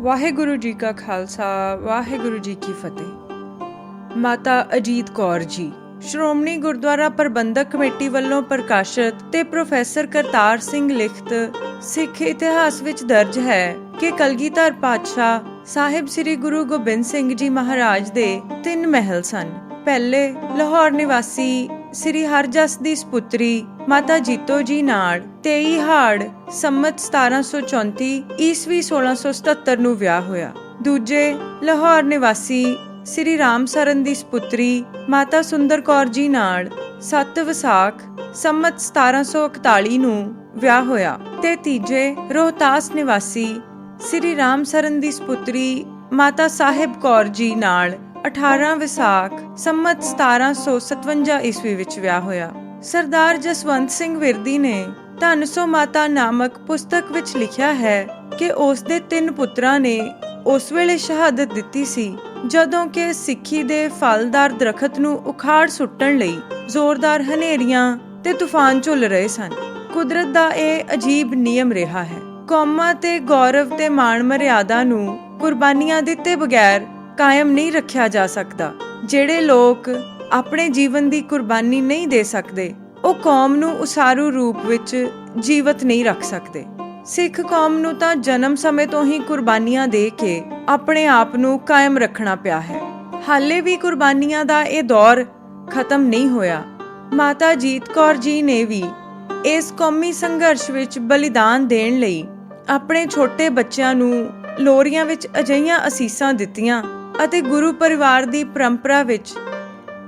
ਵਾਹਿਗੁਰੂ ਜੀ ਕਾ ਖਾਲਸਾ ਵਾਹਿਗੁਰੂ ਜੀ ਕੀ ਫਤਿਹ। ਮਾਤਾ ਅਜੀਤ ਕੌਰ ਜੀ ਸ਼੍ਰੋਮਣੀ ਗੁਰਦੁਆਰਾ ਪ੍ਰਬੰਧਕ ਕਮੇਟੀ ਵੱਲੋਂ ਪ੍ਰਕਾਸ਼ਿਤ ਤੇ ਪ੍ਰੋਫੈਸਰ ਕਰਤਾਰ ਸਿੰਘ ਲਿਖਤ ਸਿੱਖ ਇਤਿਹਾਸ ਵਿੱਚ ਦਰਜ ਹੈ ਕਿ ਕਲਗੀਧਰ ਪਾਤਸ਼ਾਹ ਸਾਹਿਬ ਸ੍ਰੀ ਗੁਰੂ ਗੋਬਿੰਦ ਸਿੰਘ ਜੀ ਮਹਾਰਾਜ ਦੇ 3 ਮਹਿਲ ਸਨ। ਪਹਿਲੇ ਲਾਹੌਰ ਨਿਵਾਸੀ ਸ੍ਰੀ ਹਰਜਸ ਦੀ ਸਪੁੱਤਰੀ ਮਾਤਾ ਜੀਤੋ ਜੀ ਨਾਲ 23 ਹਾੜ ਸੰਮਤ 1734 ਈਸਵੀ 1677 ਨੂੰ ਵਿਆਹ ਹੋਇਆ। ਦੂਜੇ ਲਾਹੌਰ ਨਿਵਾਸੀ ਸ੍ਰੀ ਰਾਮ ਸਰਨ ਦੀ ਸਪੁੱਤਰੀ ਮਾਤਾ ਸੁੰਦਰ ਕੌਰ ਜੀ ਨਾਲ 7 ਵਿਸਾਖ ਸੰਮਤ 1741 ਨੂੰ ਵਿਆਹ ਹੋਇਆ ਤੇ ਤੀਜੇ ਰੋਹਤਾਸ ਨਿਵਾਸੀ ਸ੍ਰੀ ਰਾਮ ਸਰਨ ਦੀ ਸਪੁੱਤਰੀ ਮਾਤਾ ਸਾਹਿਬ ਕੌਰ ਜੀ ਨਾਲ 18 ਵਿਸਾਖ ਸੰਮਤ 1757 ਈਸਵੀ ਵਿੱਚ ਵਿਆਹ ਹੋਇਆ। ਸਰਦਾਰ ਜਸਵੰਤ ਸਿੰਘ ਵਿਰਦੀ ਨੇ ਧੰਨ ਸੋ ਮਾਤਾ ਨਾਮਕ ਪੁਸਤਕ ਵਿੱਚ ਲਿਖਿਆ ਹੈ ਕਿ ਉਸ ਦੇ 3 ਪੁੱਤਰਾਂ ਨੇ ਉਸ ਵੇਲੇ ਸ਼ਹਾਦਤ ਦਿੱਤੀ ਸੀ ਜਦੋਂ ਕਿ ਸਿੱਖੀ ਦੇ ਫਲਦਾਰ ਦਰਖਤ ਨੂੰ ਉਖਾੜ ਸੁੱਟਣ ਲਈ ਜ਼ੋਰਦਾਰ ਹਨੇਰੀਆਂ ਤੇ ਤੂਫਾਨ ਝੁੱਲ ਰਹੇ ਸਨ। ਕੁਦਰਤ ਦਾ ਇਹ ਅਜੀਬ ਨਿਯਮ ਰਿਹਾ ਹੈ। ਕੌਮਾਂ ਤੇ ਗੌਰਵ ਤੇ ਮਾਣ ਮਰਿਆਦਾ ਨੂੰ ਕੁਰਬਾਨੀਆਂ ਦਿੱਤੇ ਬਗੈਰ ਕਾਇਮ ਨਹੀਂ ਰੱਖਿਆ ਜਾ ਸਕਦਾ। ਜਿਹੜੇ ਲੋਕ ਆਪਣੇ ਜੀਵਨ ਦੀ ਕੁਰਬਾਨੀ ਨਹੀਂ ਦੇ ਸਕਦੇ ਉਹ ਕੌਮ ਨੂੰ ਉਸਾਰੂ ਰੂਪ ਵਿੱਚ ਜੀਵਤ ਨਹੀਂ ਰੱਖ ਸਕਦੇ। ਸਿੱਖ ਕੌਮ ਨੂੰ ਤਾਂ ਜਨਮ ਸਮੇਂ ਤੋਂ ਹੀ ਕੁਰਬਾਨੀਆਂ ਦੇ ਕੇ ਆਪਣੇ ਆਪ ਨੂੰ ਕਾਇਮ ਰੱਖਣਾ ਪਿਆ ਹੈ। ਹਾਲੇ ਵੀ ਕੁਰਬਾਨੀਆਂ ਦਾ ਇਹ ਦੌਰ ਖਤਮ ਨਹੀਂ ਹੋਇਆ। ਮਾਤਾ ਜੀਤ ਕੌਰ ਜੀ ਨੇ ਵੀ ਇਸ ਕੌਮੀ ਸੰਘਰਸ਼ ਵਿੱਚ ਬਲੀਦਾਨ ਦੇਣ ਲਈ ਆਪਣੇ ਛੋਟੇ ਬੱਚਿਆਂ ਨੂੰ ਲੋਰੀਆਂ ਵਿੱਚ ਅਜਿਹੀਆਂ ਅਸੀਸਾਂ ਦਿੱਤੀਆਂ ਅਤੇ ਗੁਰੂ ਪਰਿਵਾਰ ਦੀ ਪਰੰਪਰਾ ਵਿੱਚ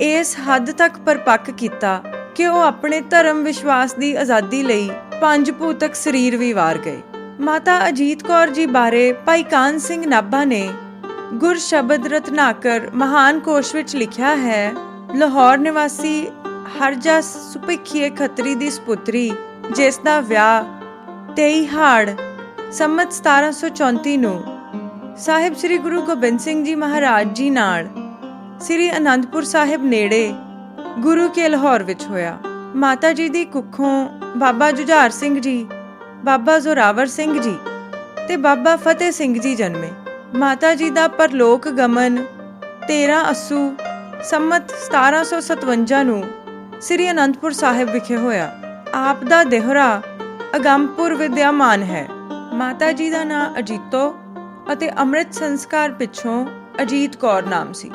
ਇਸ ਹੱਦ ਤੱਕ ਪਰਪੱਕ ਕੀਤਾ ਕਿ ਉਹ ਆਪਣੇ ਧਰਮ ਵਿਸ਼ਵਾਸ ਦੀ ਆਜ਼ਾਦੀ ਲਈ 5 ਭੂਤਕ ਸਰੀਰ ਵੀ ਵਾਰ ਗਏ। ਮਾਤਾ ਅਜੀਤ ਕੌਰ ਜੀ ਬਾਰੇ ਭਾਈ ਕਾਨ ਸਿੰਘ ਨਾਭਾ ਨੇ ਗੁਰ ਸ਼ਬਦ ਰਤਨਾਕਰ ਮਹਾਨ ਕੋਸ਼ ਵਿੱਚ ਲਿਖਿਆ ਹੈ, ਲਾਹੌਰ ਨਿਵਾਸੀ ਹਰਜਸ ਸੁਭਿੱਖੀਏ ਖੱਤਰੀ ਦੀ ਸਪੁੱਤਰੀ ਜਿਸ ਦਾ ਵਿਆਹ 23 ਹਾੜ ਸੰਮਤ 1734 ਨੂੰ ਸਾਹਿਬ ਸ੍ਰੀ ਗੁਰੂ ਗੋਬਿੰਦ ਸਿੰਘ ਜੀ ਮਹਾਰਾਜ ਜੀ ਨਾਲ ਸ੍ਰੀ ਅਨੰਦਪੁਰ ਸਾਹਿਬ ਨੇੜੇ ਗੁਰੂ ਕੇ ਲਾਹੌਰ ਵਿੱਚ ਹੋਇਆ। ਮਾਤਾ ਜੀ ਦੀ ਕੁੱਖੋਂ ਬਾਬਾ ਜੁਝਾਰ ਸਿੰਘ ਜੀ, ਬਾਬਾ ਜ਼ੋਰਾਵਰ ਸਿੰਘ ਜੀ ਤੇ ਬਾਬਾ ਫਤਿਹ ਸਿੰਘ ਜੀ ਜਨਮੇ। ਮਾਤਾ ਜੀ ਦਾ ਪਰਲੋਕ ਗਮਨ 13 ਅੱਸੂ ਸੰਮਤ 1757 ਨੂੰ ਸ੍ਰੀ ਅਨੰਦਪੁਰ ਸਾਹਿਬ ਵਿਖੇ ਹੋਇਆ। ਆਪ ਦਾ ਦੇਹਰਾ ਅਗੰਮਪੁਰ ਵਿਦਿਆਮਾਨ ਹੈ। ਮਾਤਾ ਜੀ ਦਾ ਨਾਂ ਅਜੀਤੋ ਅਤੇ ਅੰਮ੍ਰਿਤ ਸੰਸਕਾਰ ਪਿੱਛੋਂ ਅਜੀਤ ਕੌਰ ਨਾਮ ਸੀ।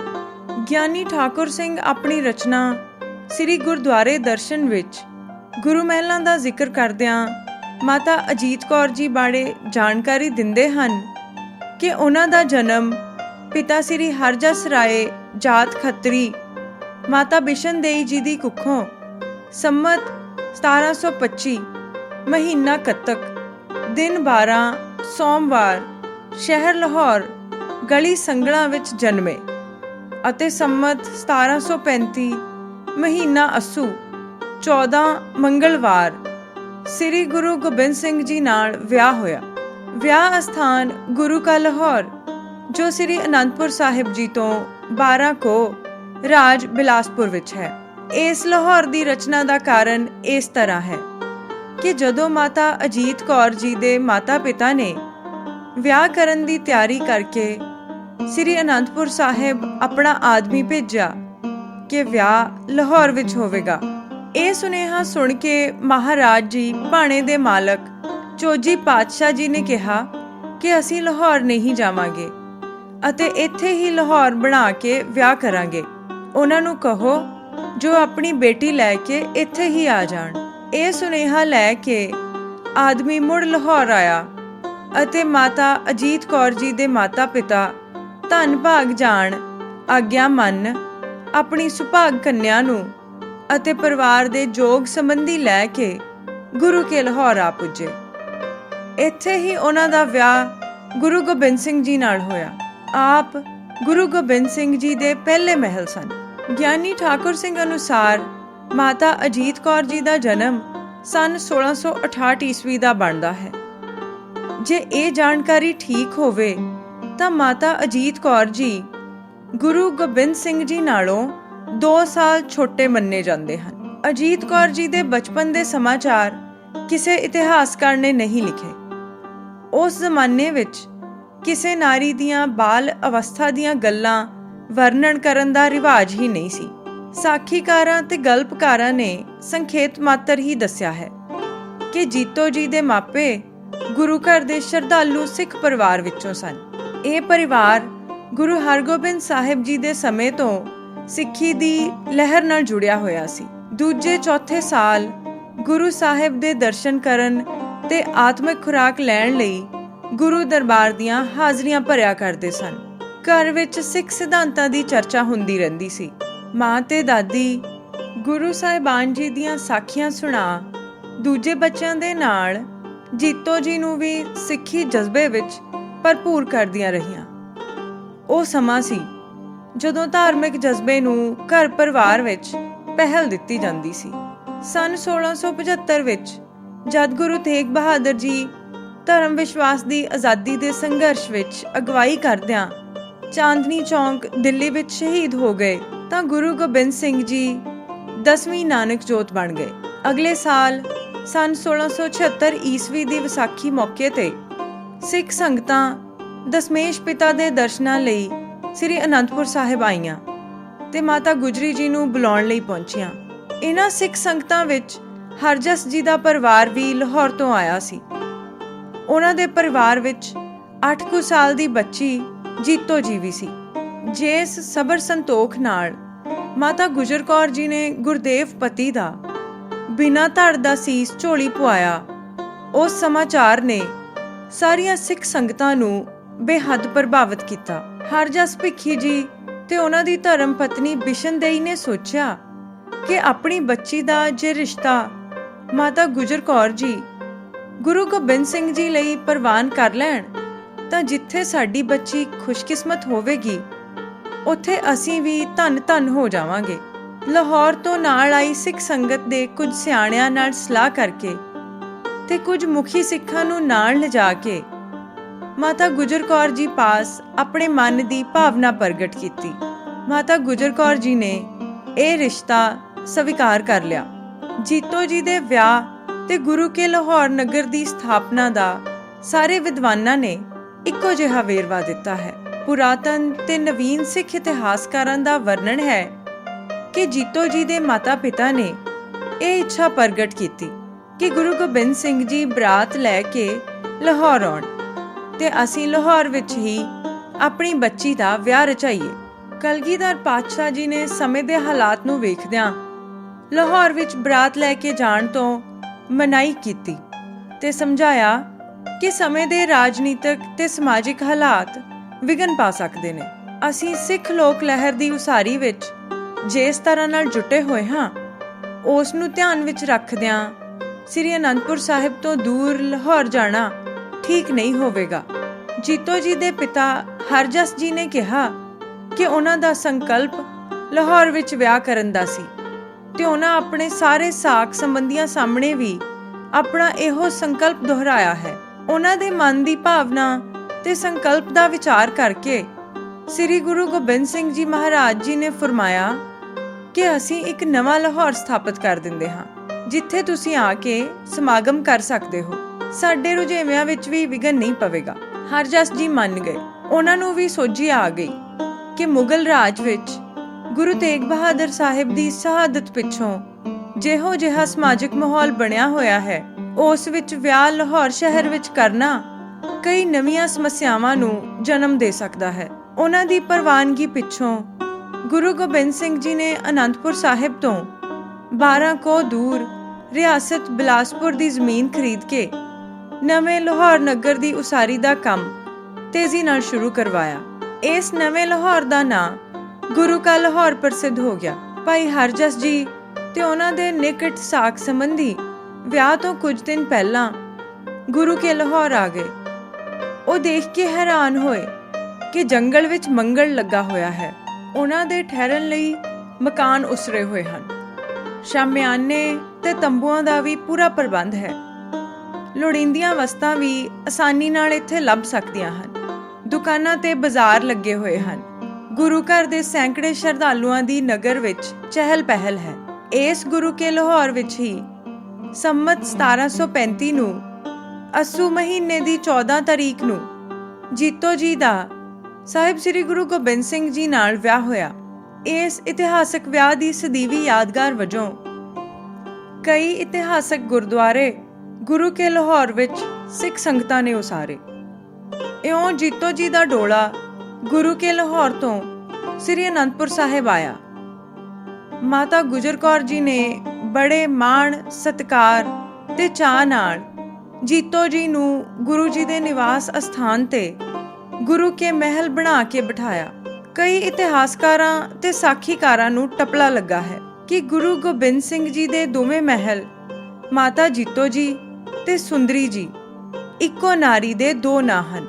ਗਿਆਨੀ ਠਾਕੁਰ ਸਿੰਘ ਆਪਣੀ ਰਚਨਾ ਸ੍ਰੀ ਗੁਰਦੁਆਰੇ ਦਰਸ਼ਨ ਵਿੱਚ ਗੁਰੂ ਮਹਿਲਾਂ ਦਾ ਜ਼ਿਕਰ ਕਰਦਿਆਂ ਮਾਤਾ ਅਜੀਤ ਕੌਰ ਜੀ ਬਾਰੇ ਜਾਣਕਾਰੀ ਦਿੰਦੇ ਹਨ ਕਿ ਉਹਨਾਂ ਦਾ ਜਨਮ ਪਿਤਾ ਸ੍ਰੀ ਹਰਜਸ ਰਾਏ ਜਾਤ ਖੱਤਰੀ ਮਾਤਾ ਬਿਸ਼ਨ ਦੇਈ ਜੀ ਦੀ ਕੁੱਖੋਂ ਸੰਮਤ 1725 ਮਹੀਨਾ ਕੱਤਕ ਦਿਨ 12 ਸੋਮਵਾਰ ਸ਼ਹਿਰ ਲਾਹੌਰ ਗਲੀ ਸੰਗਲਾਂ ਵਿੱਚ ਜਨਮੇ ਅਤੇ ਸੰਮਤ 1735 ਮਹੀਨਾ ਅੱਸੂ 14 ਮੰਗਲਵਾਰ ਸ੍ਰੀ ਗੁਰੂ ਗੋਬਿੰਦ ਸਿੰਘ ਜੀ ਨਾਲ ਵਿਆਹ ਹੋਇਆ। ਵਿਆਹ ਅਸਥਾਨ ਗੁਰੂ ਕਾ ਲਾਹੌਰ ਜੋ ਸ੍ਰੀ ਅਨੰਦਪੁਰ ਸਾਹਿਬ ਜੀ ਤੋਂ 12 ਕੋ ਰਾਜ ਬਿਲਾਸਪੁਰ ਵਿੱਚ ਹੈ। ਇਸ ਲਾਹੌਰ ਦੀ ਰਚਨਾ ਦਾ ਕਾਰਨ ਇਸ ਤਰ੍ਹਾਂ ਹੈ ਕਿ ਜਦੋਂ ਮਾਤਾ ਅਜੀਤ ਕੌਰ ਜੀ ਦੇ ਮਾਤਾ ਪਿਤਾ ਨੇ ਵਿਆਹ ਕਰਨ ਦੀ ਤਿਆਰੀ ਕਰਕੇ ਸ੍ਰੀ ਅਨੰਦਪੁਰ ਸਾਹਿਬ ਆਪਣਾ ਆਦਮੀ ਭੇਜਿਆ ਕਿ ਵਿਆਹ ਲਾਹੌਰ ਵਿੱਚ ਹੋਵੇਗਾ। ਇਹ ਸੁਨੇਹਾ ਸੁਣ ਕੇ ਮਹਾਰਾਜ ਜੀ ਭਾਣੇ ਦੇ ਮਾਲਕ ਚੋਜੀ ਪਾਤਸ਼ਾਹ ਜੀ ਨੇ ਕਿਹਾ ਕਿ ਅਸੀਂ ਲਾਹੌਰ ਨਹੀਂ ਜਾਵਾਂਗੇ ਅਤੇ ਇੱਥੇ ਹੀ ਲਾਹੌਰ ਬਣਾ ਕੇ ਵਿਆਹ ਕਰਾਂਗੇ। ਉਹਨਾਂ ਨੂੰ ਕਹੋ ਜੋ ਆਪਣੀ ਬੇਟੀ ਲੈ ਕੇ ਇੱਥੇ ਹੀ ਆ ਜਾਣ। ਇਹ ਸੁਨੇਹਾ ਲੈ ਕੇ ਆਦਮੀ ਮੁੜ ਲਾਹੌਰ ਆਇਆ ਅਤੇ ਮਾਤਾ ਅਜੀਤ ਕੌਰ ਜੀ ਦੇ ਮਾਤਾ ਪਿਤਾ ਧੰਨ ਭਾਗ ਜਾਣ ਆਗਿਆ ਮੰਨ ਆਪਣੀ ਸੁਭਾਗ ਕੰਨਿਆ ਨੂੰ ਅਤੇ ਪਰਿਵਾਰ ਦੇ ਜੋਗ ਸੰਬੰਧੀ ਲੈ ਕੇ ਗੁਰੂ ਕੇ ਲਾਹੌਰ ਆ ਪੁੱਜੇ। ਇੱਥੇ ਹੀ ਉਹਨਾਂ ਦਾ ਵਿਆਹ ਗੁਰੂ ਗੋਬਿੰਦ ਸਿੰਘ ਜੀ ਨਾਲ ਹੋਇਆ। ਆਪ ਗੁਰੂ ਗੋਬਿੰਦ ਸਿੰਘ ਜੀ ਦੇ ਪਹਿਲੇ ਮਹਿਲ ਸਨ। ਗਿਆਨੀ ਠਾਕੁਰ ਸਿੰਘ ਅਨੁਸਾਰ ਮਾਤਾ ਅਜੀਤ ਕੌਰ ਜੀ ਦਾ ਜਨਮ ਸਨ 1668 ਈਸਵੀ ਦਾ ਬਣਦਾ ਹੈ। ਜੇ ਇਹ ਜਾਣਕਾਰੀ ਠੀਕ ਹੋਵੇ ਤਾਂ ਮਾਤਾ ਅਜੀਤ ਕੌਰ ਜੀ ਗੁਰੂ ਗੋਬਿੰਦ ਸਿੰਘ ਜੀ ਨਾਲੋਂ 2 ਸਾਲ ਛੋਟੇ ਮੰਨੇ ਜਾਂਦੇ ਹਨ। ਅਜੀਤ ਕੌਰ ਜੀ ਦੇ ਬਚਪਨ ਦੇ ਸਮਾਚਾਰ ਕਿਸੇ ਇਤਿਹਾਸਕਾਰ ਨੇ ਨਹੀਂ ਲਿਖੇ। ਉਸ ਜ਼ਮਾਨੇ ਵਿੱਚ ਕਿਸੇ ਨਾਰੀ ਦੀਆਂ ਬਾਲ ਅਵਸਥਾ ਦੀਆਂ ਗੱਲਾਂ ਵਰਣਨ ਕਰਨ ਦਾ ਰਿਵਾਜ ਹੀ ਨਹੀਂ ਸੀ। ਸਾਖੀਕਾਰਾਂ ਤੇ ਗਲਪਕਾਰਾਂ ਨੇ ਸੰਖੇਪ ਮਾਤਰ ਹੀ ਦੱਸਿਆ ਹੈ ਕਿ ਜੀਤੋ ਜੀ ਦੇ ਮਾਪੇ ਗੁਰੂ ਘਰ ਦੇ ਸ਼ਰਧਾਲੂ ਸਿੱਖ ਪਰਿਵਾਰ ਵਿੱਚੋਂ ਸਨ। ਇਹ ਪਰਿਵਾਰ ਗੁਰੂ ਹਰਗੋਬਿੰਦ ਸਾਹਿਬ ਜੀ ਦੇ ਸਮੇਂ ਤੋਂ ਸਿੱਖੀ ਦੀ ਲਹਿਰ ਨਾਲ ਜੁੜਿਆ ਹੋਇਆ ਸੀ। ਦੂਜੇ ਚੌਥੇ ਸਾਲ ਗੁਰੂ ਸਾਹਿਬ ਦੇ ਦਰਸ਼ਨ ਕਰਨ ਤੇ ਆਤਮਿਕ ਖੁਰਾਕ ਲੈਣ ਲਈ ਗੁਰੂ ਦਰਬਾਰ ਦੀਆਂ ਹਾਜ਼ਰੀਆਂ ਭਰਿਆ ਕਰਦੇ ਸਨ। ਘਰ ਵਿੱਚ ਸਿੱਖ ਸਿਧਾਂਤਾਂ ਦੀ ਚਰਚਾ ਹੁੰਦੀ ਰਹਿੰਦੀ ਸੀ। ਮਾਂ ਤੇ ਦਾਦੀ ਗੁਰੂ ਸਾਹਿਬਾਨ ਜੀ ਦੀਆਂ ਸਾਖੀਆਂ ਸੁਣਾ ਦੂਜੇ ਬੱਚਿਆਂ ਦੇ ਨਾਲ ਜੀਤੋ ਜੀ ਨੂੰ ਵੀ ਸਿੱਖੀ ਜਜ਼ਬੇ ਵਿੱਚ ਭਰਪੂਰ ਕਰਦੀਆਂ ਰਹੀਆਂ। ਉਹ ਸਮਾਂ ਸੀ ਜਦੋਂ ਧਾਰਮਿਕ ਜਜ਼ਬੇ ਨੂੰ ਘਰ ਪਰਿਵਾਰ ਵਿੱਚ ਪਹਿਲ ਦਿੱਤੀ ਜਾਂਦੀ ਸੀ। ਸੰਨ 1675 ਵਿੱਚ ਜਦ ਗੁਰੂ ਤੇਗ ਬਹਾਦਰ ਜੀ ਧਰਮ ਵਿਸ਼ਵਾਸ ਦੀ ਆਜ਼ਾਦੀ ਦੇ ਸੰਘਰਸ਼ ਵਿੱਚ ਅਗਵਾਈ ਕਰਦਿਆਂ ਚਾਂਦਨੀ ਚੌਂਕ ਦਿੱਲੀ ਵਿੱਚ ਸ਼ਹੀਦ ਹੋ ਗਏ ਤਾਂ ਗੁਰੂ ਗੋਬਿੰਦ ਸਿੰਘ ਜੀ 10ਵੀਂ ਨਾਨਕ ਜੋਤ ਬਣ ਗਏ। ਅਗਲੇ ਸਾਲ ਸੰਨ 1676 ਈਸਵੀ ਦੀ ਵਿਸਾਖੀ ਮੌਕੇ ਤੇ ਸਿੱਖ ਸੰਗਤਾਂ ਦਸਮੇਸ਼ ਪਿਤਾ ਦੇ ਦਰਸ਼ਨਾਂ ਲਈ ਸ੍ਰੀ ਅਨੰਦਪੁਰ ਸਾਹਿਬ ਆਈਆਂ ਤੇ ਮਾਤਾ ਗੁਜਰੀ ਜੀ ਨੂੰ ਬੁਲਾਉਣ ਲਈ ਪਹੁੰਚੀਆਂ। ਇਹਨਾਂ ਸਿੱਖ ਸੰਗਤਾਂ ਵਿੱਚ ਹਰਜਸ ਜੀ ਦਾ ਪਰਿਵਾਰ ਵੀ ਲਾਹੌਰ ਤੋਂ ਆਇਆ ਸੀ। ਉਹਨਾਂ ਦੇ ਪਰਿਵਾਰ ਵਿੱਚ 8 ਕੁ ਸਾਲ ਦੀ ਬੱਚੀ ਜੀਤੋ ਜੀ ਵੀ ਸੀ। ਜਿਸ ਸਬਰ ਸੰਤੋਖ ਨਾਲ ਮਾਤਾ ਗੁਜਰ ਕੌਰ ਜੀ ਨੇ ਗੁਰਦੇਵ ਪਤੀ ਦਾ ਬਿਨਾਂ ਧੜ ਦਾ ਸੀਸ ਝੋਲੀ ਪਵਾਇਆ, ਉਸ ਸਮਾਚਾਰ ਨੇ ਸਾਰੀਆਂ ਸਿੱਖ ਸੰਗਤਾਂ ਨੂੰ ਬੇਹੱਦ ਪ੍ਰਭਾਵਿਤ ਕੀਤਾ। ਹਰਜਸ ਭਿੱਖੀ ਜੀ ਤੇ ਉਹਨਾਂ ਦੀ ਧਰਮ ਪਤਨੀ ਬਿਸ਼ਨ ਦੇਈ ਨੇ ਸੋਚਿਆ ਕਿ ਆਪਣੀ ਬੱਚੀ ਦਾ ਜੇ ਰਿਸ਼ਤਾ ਮਾਤਾ ਗੁਜਰ ਕੌਰ ਜੀ ਗੁਰੂ ਗੋਬਿੰਦ ਸਿੰਘ ਜੀ ਲਈ ਪ੍ਰਵਾਨ ਕਰ ਲੈਣ ਤਾਂ ਜਿੱਥੇ ਸਾਡੀ ਬੱਚੀ ਖੁਸ਼ਕਿਸਮਤ ਹੋਵੇਗੀ ਉੱਥੇ ਅਸੀਂ ਵੀ ਧੰਨ ਧੰਨ ਹੋ ਜਾਵਾਂਗੇ। ਲਾਹੌਰ ਤੋਂ ਨਾਲ ਆਈ ਸਿੱਖ ਸੰਗਤ ਦੇ ਕੁਝ ਸਿਆਣਿਆਂ ਨਾਲ ਸਲਾਹ ਕਰਕੇ ਤੇ ਕੁਝ ਮੁਖੀ ਸਿੱਖਾਂ ਨੂੰ ਨਾਲ ਲਿਜਾ ਕੇ ਮਾਤਾ ਗੁਜਰ ਕੌਰ ਜੀ ਪਾਸ ਆਪਣੇ ਮਨ ਦੀ ਭਾਵਨਾ ਪ੍ਰਗਟ ਕੀਤੀ। ਮਾਤਾ ਗੁਜਰ ਕੌਰ ਜੀ ਨੇ ਇਹ ਰਿਸ਼ਤਾ ਸਵੀਕਾਰ ਕਰ ਲਿਆ। ਜੀਤੋ ਜੀ ਦੇ ਵਿਆਹ ਤੇ ਗੁਰੂ ਕੇ ਲਾਹੌਰ ਨਗਰ ਦੀ ਸਥਾਪਨਾ ਦਾ ਸਾਰੇ ਵਿਦਵਾਨਾਂ ਨੇ ਇੱਕੋ ਜਿਹਾ ਵੇਰਵਾ ਦਿੱਤਾ ਹੈ। ਪੁਰਾਤਨ ਤੇ ਨਵੀਨ ਸਿੱਖ ਇਤਿਹਾਸਕਾਰਾਂ ਦਾ ਵਰਣਨ ਹੈ ਕਿ ਜੀਤੋ ਜੀ ਦੇ ਮਾਤਾ ਪਿਤਾ ਨੇ ਇਹ ਇੱਛਾ ਪ੍ਰਗਟ ਕੀਤੀ ਕਿ ਗੁਰੂ ਗੋਬਿੰਦ ਸਿੰਘ ਜੀ ਬਰਾਤ ਲੈ ਕੇ ਲਾਹੌਰ ਆਉਣ ਤੇ ਅਸੀਂ ਲਾਹੌਰ ਵਿੱਚ ਹੀ ਆਪਣੀ ਬੱਚੀ ਦਾ ਵਿਆਹ ਰਚਾਈਏ। ਕਲਗੀਧਰ ਪਾਤਸ਼ਾਹ ਜੀ ਨੇ ਸਮੇਂ ਦੇ ਹਾਲਾਤ ਨੂੰ ਵੇਖਦਿਆਂ ਲਾਹੌਰ ਵਿੱਚ ਬਰਾਤ ਲੈ ਕੇ ਜਾਣ ਤੋਂ ਮਨਾਹੀ ਕੀਤੀ ਤੇ ਸਮਝਾਇਆ ਕਿ ਸਮੇਂ ਦੇ ਰਾਜਨੀਤਿਕ ਤੇ ਸਮਾਜਿਕ ਹਾਲਾਤ ਵਿਘਨ ਪਾ ਸਕਦੇ ਨੇ। ਅਸੀਂ ਸਿੱਖ ਲੋਕ ਲਹਿਰ ਦੀ ਉਸਾਰੀ ਵਿੱਚ ਜਿਸ ਤਰ੍ਹਾਂ ਨਾਲ ਜੁਟੇ ਹੋਏ ਹਾਂ ਉਸ ਨੂੰ ਧਿਆਨ ਵਿੱਚ ਰੱਖਦਿਆਂ ਸ੍ਰੀ ਅਨੰਦਪੁਰ ਸਾਹਿਬ ਤੋਂ ਦੂਰ ਲਾਹੌਰ ਜਾਣਾ ਠੀਕ ਨਹੀਂ ਹੋਵੇਗਾ। ਜੀਤੋ ਜੀ ਦੇ ਪਿਤਾ ਹਰਜਸ ਜੀ ਨੇ ਕਿਹਾ ਕਿ ਉਹਨਾਂ ਦਾ ਸੰਕਲਪ ਲਾਹੌਰ ਵਿੱਚ ਵਿਆਹ ਕਰਨ ਦਾ ਸੀ ਤੇ ਉਹਨਾਂ ਆਪਣੇ ਸਾਰੇ ਸਾਕ ਸੰਬੰਧੀਆਂ ਸਾਹਮਣੇ ਵੀ ਆਪਣਾ ਇਹੋ ਸੰਕਲਪ ਦੁਹਰਾਇਆ ਹੈ। ਉਹਨਾਂ ਦੇ ਮਨ ਦੀ ਭਾਵਨਾ ਤੇ ਸੰਕਲਪ ਦਾ ਵਿਚਾਰ ਕਰਕੇ ਸ੍ਰੀ ਗੁਰੂ ਗੋਬਿੰਦ ਸਿੰਘ ਜੀ ਮਹਾਰਾਜ ਜੀ ਨੇ ਫਰਮਾਇਆ ਕਿ ਅਸੀਂ ਇੱਕ ਨਵਾਂ ਲਾਹੌਰ ਸਥਾਪਿਤ ਕਰ ਦਿੰਦੇ ਹਾਂ ਜਿੱਥੇ ਤੁਸੀਂ ਆ ਕੇ ਸਮਾਗਮ ਕਰ ਸਕਦੇ ਹੋ। ਸਾਡੇ ਰੁਝੇਵਿਆਂ ਵਿੱਚ ਵੀ ਵਿਘਨ ਨਹੀਂ ਪਵੇਗਾ। ਹਰਜਸ ਜੀ ਮੰਨ ਗਏ। ਉਹਨਾਂ ਨੂੰ ਵੀ ਸੋਝੀ ਆ ਗਈ ਕਿ ਮੁਗਲ ਰਾਜ ਵਿੱਚ ਗੁਰੂ ਤੇਗ ਬਹਾਦਰ ਸਾਹਿਬ ਦੀ ਸ਼ਹਾਦਤ ਪਿੱਛੋਂ ਜਿਹੋ ਜਿਹਾ ਸਮਾਜਿਕ ਮਾਹੌਲ ਬਣਿਆ ਹੋਇਆ ਹੈ ਉਸ ਵਿੱਚ ਵਿਆਹ ਲਾਹੌਰ ਸ਼ਹਿਰ ਵਿੱਚ ਕਰਨਾ ਕਈ ਨਵੀਆਂ ਸਮੱਸਿਆਵਾਂ ਨੂੰ ਜਨਮ ਦੇ ਸਕਦਾ ਹੈ। ਉਹਨਾਂ ਦੀ ਪ੍ਰਵਾਨਗੀ ਪਿੱਛੋਂ ਗੁਰੂ ਗੋਬਿੰਦ ਸਿੰਘ ਜੀ ਨੇ ਅਨੰਦਪੁਰ ਸਾਹਿਬ ਤੋਂ 12 ਕੋਹ ਦੂਰ ਰਿਆਸਤ ਬਿਲਾਸਪੁਰ ਦੀ ਜ਼ਮੀਨ ਖਰੀਦ ਕੇ ਨਵੇਂ ਲਾਹੌਰ ਨਗਰ ਦੀ ਉਸਾਰੀ ਦਾ ਕੰਮ ਤੇਜ਼ੀ ਨਾਲ ਸ਼ੁਰੂ ਕਰਵਾਇਆ। ਇਸ ਨਵੇਂ ਲਾਹੌਰ ਦਾ ਨਾਂ ਗੁਰੂ ਕਾ ਲਾਹੌਰ ਪ੍ਰਸਿੱਧ ਹੋ ਗਿਆ। ਭਾਈ ਹਰਜਸ ਜੀ ਤੇ ਉਹਨਾਂ ਦੇ ਨਿਕਟ ਸਾਕ ਸੰਬੰਧੀ ਵਿਆਹ ਤੋਂ ਕੁਝ ਦਿਨ ਪਹਿਲਾਂ ਗੁਰੂ ਕੇ ਲਾਹੌਰ ਆ ਗਏ। ਉਹ ਦੇਖ ਕੇ ਹੈਰਾਨ ਹੋਏ ਕਿ ਜੰਗਲ ਵਿੱਚ ਮੰਗਲ ਲੱਗਾ ਹੋਇਆ ਹੈ। ਉਹਨਾਂ ਦੇ ਠਹਿਰਨ ਲਈ ਮਕਾਨ ਉਸਰੇ ਹੋਏ ਹਨ। ਸ਼ਾਮਿਆਨੇ ਤੇ ਤੰਬੂਆਂ ਦਾ ਵੀ ਪੂਰਾ ਪ੍ਰਬੰਧ ਹੈ। ਲੋੜੀਂਦੀਆਂ ਵਸਤਾਂ ਵੀ ਆਸਾਨੀ ਨਾਲ ਇੱਥੇ ਲੱਭ ਸਕਦੀਆਂ ਹਨ। ਦੁਕਾਨਾਂ ਤੇ ਬਾਜ਼ਾਰ ਲੱਗੇ ਹੋਏ ਹਨ। ਗੁਰੂ ਘਰ ਦੇ ਸੈਂਕੜੇ ਸ਼ਰਧਾਲੂਆਂ ਦੀ ਨਗਰ ਵਿੱਚ ਚਹਿਲ ਪਹਿਲ ਹੈ। ਇਸ ਗੁਰੂ ਕੇ ਲਾਹੌਰ ਵਿੱਚ ਹੀ ਸੰਮਤ 1735 ਨੂੰ ਅੱਸੂ ਮਹੀਨੇ ਦੀ 14 ਤਾਰੀਖ ਨੂੰ ਜੀਤੋ ਜੀ ਦਾ ਸਾਹਿਬ ਸ੍ਰੀ ਗੁਰੂ ਗੋਬਿੰਦ ਸਿੰਘ ਜੀ ਨਾਲ ਵਿਆਹ ਹੋਇਆ। ਇਸ ਇਤਿਹਾਸਕ ਵਿਆਹ ਦੀ ਸਦੀਵੀ ਯਾਦਗਾਰ ਵਜੋਂ ਕਈ ਇਤਿਹਾਸਕ ਗੁਰਦੁਆਰੇ ਗੁਰੂ ਕੇ ਲਾਹੌਰ ਵਿੱਚ ਸਿੱਖ ਸੰਗਤਾਂ ਨੇ ਉਸਾਰੇ। ਇਉਂ ਜੀਤੋ ਜੀ ਦਾ ਡੋਲਾ ਗੁਰੂ ਕੇ ਲਾਹੌਰ ਤੋਂ ਸ੍ਰੀ ਅਨੰਦਪੁਰ ਸਾਹਿਬ ਆਇਆ। ਮਾਤਾ ਗੁਜਰ ਕੌਰ ਜੀ ਨੇ ਬੜੇ ਮਾਣ ਸਤਿਕਾਰ ਤੇ ਚਾਅ ਨਾਲ ਜੀਤੋ ਜੀ ਨੂੰ ਗੁਰੂ ਜੀ ਦੇ ਨਿਵਾਸ ਅਸਥਾਨ ਤੇ ਗੁਰੂ ਕੇ ਮਹਿਲ ਬਣਾ ਕੇ ਬਿਠਾਇਆ। ਕਈ ਇਤਿਹਾਸਕਾਰਾਂ ਤੇ ਸਾਖੀਕਾਰਾਂ ਨੂੰ ਟਪਲਾ ਲੱਗਾ ਹੈ ਕਿ ਗੁਰੂ ਗੋਬਿੰਦ ਸਿੰਘ ਜੀ ਦੇ ਦੋਵੇਂ ਮਹਿਲ ਮਾਤਾ ਜੀਤੋ ਜੀ ਤੇ ਸੁੰਦਰੀ ਜੀ ਇੱਕੋ ਨਾਰੀ ਦੇ ਦੋ ਨਾਂ ਹਨ।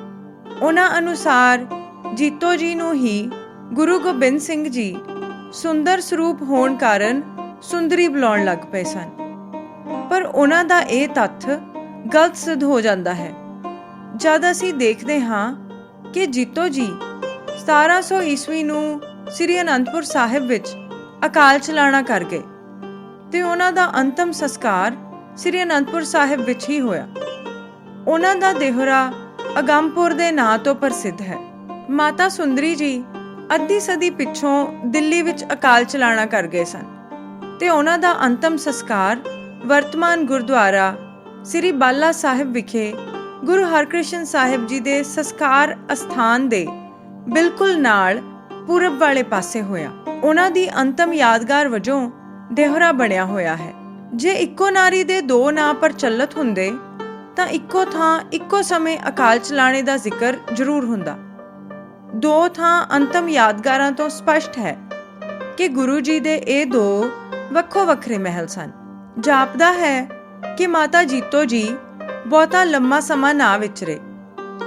ਉਹਨਾਂ ਅਨੁਸਾਰ ਜੀਤੋ ਜੀ ਨੂੰ ਹੀ ਗੁਰੂ ਗੋਬਿੰਦ ਸਿੰਘ ਜੀ ਸੁੰਦਰ ਸਰੂਪ ਹੋਣ ਕਾਰਨ ਸੁੰਦਰੀ ਬੁਲਾਉਣ ਲੱਗ ਪਏ ਸਨ, ਪਰ ਉਹਨਾਂ ਦਾ ਇਹ ਤੱਥ ਗਲਤ ਸਿੱਧ ਹੋ ਜਾਂਦਾ ਹੈ ਜਦ ਅਸੀਂ ਦੇਖਦੇ ਹਾਂ ਕਿ ਜੀਤੋ ਜੀ 1700 ਈਸਵੀ ਨੂੰ ਸ੍ਰੀ ਅਨੰਦਪੁਰ ਸਾਹਿਬ ਵਿੱਚ ਅਕਾਲ ਚਲਾਣਾ ਕਰ ਗਏ ਤੇ ਉਹਨਾਂ ਦਾ ਅੰਤਮ ਸੰਸਕਾਰ ਸ੍ਰੀ ਅਨੰਦਪੁਰ ਸਾਹਿਬ ਵਿੱਚ ਹੀ ਹੋਇਆ। ਉਹਨਾਂ ਦਾ ਦੇਹਰਾ ਅਗੰਮਪੁਰ ਦੇ ਨਾਂ ਤੋਂ ਪ੍ਰਸਿੱਧ ਹੈ। ਮਾਤਾ ਸੁੰਦਰੀ ਜੀ ਅੱਧੀ ਸਦੀ ਪਿੱਛੋਂ ਦਿੱਲੀ ਵਿੱਚ ਅਕਾਲ ਚਲਾਣਾ ਕਰ ਗਏ ਸਨ ਤੇ ਉਹਨਾਂ ਦਾ ਅੰਤਮ ਸੰਸਕਾਰ ਵਰਤਮਾਨ ਗੁਰਦੁਆਰਾ ਸ੍ਰੀ ਬਾਲਾ ਸਾਹਿਬ ਵਿਖੇ ਗੁਰੂ ਹਰਕ੍ਰਿਸ਼ਨ ਸਾਹਿਬ ਜੀ ਦੇ ਸੰਸਕਾਰ ਅਸਥਾਨ ਦੇ ਬਿਲਕੁਲ ਨਾਲ ਪੂਰਬ ਵਾਲੇ ਪਾਸੇ ਹੋਇਆ। ਉਹਨਾਂ ਦੀ ਅੰਤਮ ਯਾਦਗਾਰ ਵਜੋਂ ਦੇਹਰਾ ਬਣਿਆ ਹੋਇਆ ਹੈ। ਜੇ ਇੱਕੋ ਨਾਰੀ ਦੇ ਦੋ ਨਾਂ ਪ੍ਰਚਲਿਤ ਹੁੰਦੇ ਤਾਂ ਇੱਕੋ ਥਾਂ ਇੱਕੋ ਸਮੇਂ ਅਕਾਲ ਚਲਾਣੇ ਦਾ ਜ਼ਿਕਰ ਜ਼ਰੂਰ ਹੁੰਦਾ। ਦੋ ਥਾਂ ਅੰਤਮ ਯਾਦਗਾਰਾਂ ਤੋਂ ਸਪਸ਼ਟ ਹੈ ਕਿ ਗੁਰੂ ਜੀ ਦੇ ਇਹ ਦੋ ਵੱਖੋ ਵੱਖਰੇ ਮਹਿਲ ਸਨ। ਜਾਪਦਾ ਹੈ ਕਿ ਮਾਤਾ ਜੀਤੋ ਜੀ ਬਹੁਤਾ ਲੰਮਾ ਸਮਾਂ ਨਾ ਵਿਚਰੇ,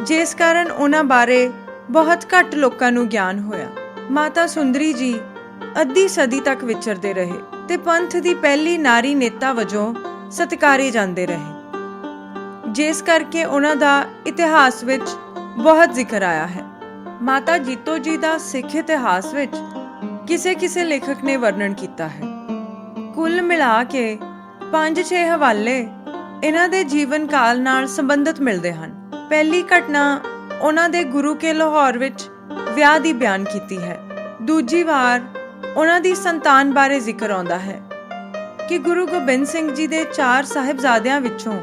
ਜਿਸ ਕਾਰਨ ਉਹਨਾਂ ਬਾਰੇ ਬਹੁਤ ਘੱਟ ਲੋਕਾਂ ਨੂੰ ਗਿਆਨ ਹੋਇਆ। ਮਾਤਾ ਸੁੰਦਰੀ ਜੀ ਅੱਧੀ ਸਦੀ ਤੱਕ ਵਿਚਰਦੇ ਰਹੇ ਤੇ ਪੰਥ ਦੀ ਪਹਿਲੀ ਨਾਰੀ ਨੇਤਾ ਵਜੋਂ ਸਤਿਕਾਰੇ ਜਾਂਦੇ ਰਹੇ, ਜਿਸ ਕਰਕੇ ਉਹਨਾਂ ਦਾ ਇਤਿਹਾਸ ਵਿੱਚ ਬਹੁਤ ਜ਼ਿਕਰ ਆਇਆ ਹੈ। ਮਾਤਾ ਜੀਤੋ ਜੀ ਦਾ ਸਿੱਖ ਇਤਿਹਾਸ ਵਿੱਚ ਕਿਸੇ ਲੇਖਕ ਨੇ ਵਰਣਨ ਕੀਤਾ ਹੈ। ਕੁੱਲ ਮਿਲਾ ਕੇ 5-6 ਹਵਾਲੇ ਇਹਨਾਂ ਦੇ ਜੀਵਨ ਕਾਲ ਨਾਲ ਸੰਬੰਧਿਤ ਮਿਲਦੇ ਹਨ। ਪਹਿਲੀ ਘਟਨਾ ਉਹਨਾਂ ਦੇ ਗੁਰੂ ਕੇ ਲਾਹੌਰ ਵਿੱਚ ਵਿਆਹ ਦੀ ਬਿਆਨ ਕੀਤੀ ਹੈ। ਦੂਜੀ ਵਾਰ ਉਹਨਾਂ ਦੀ ਸੰਤਾਨ ਬਾਰੇ ਜ਼ਿਕਰ ਆਉਂਦਾ ਹੈ ਕਿ ਗੁਰੂ ਗੋਬਿੰਦ ਸਿੰਘ ਜੀ ਦੇ 4 ਸਾਹਿਬਜ਼ਾਦਿਆਂ ਵਿੱਚੋਂ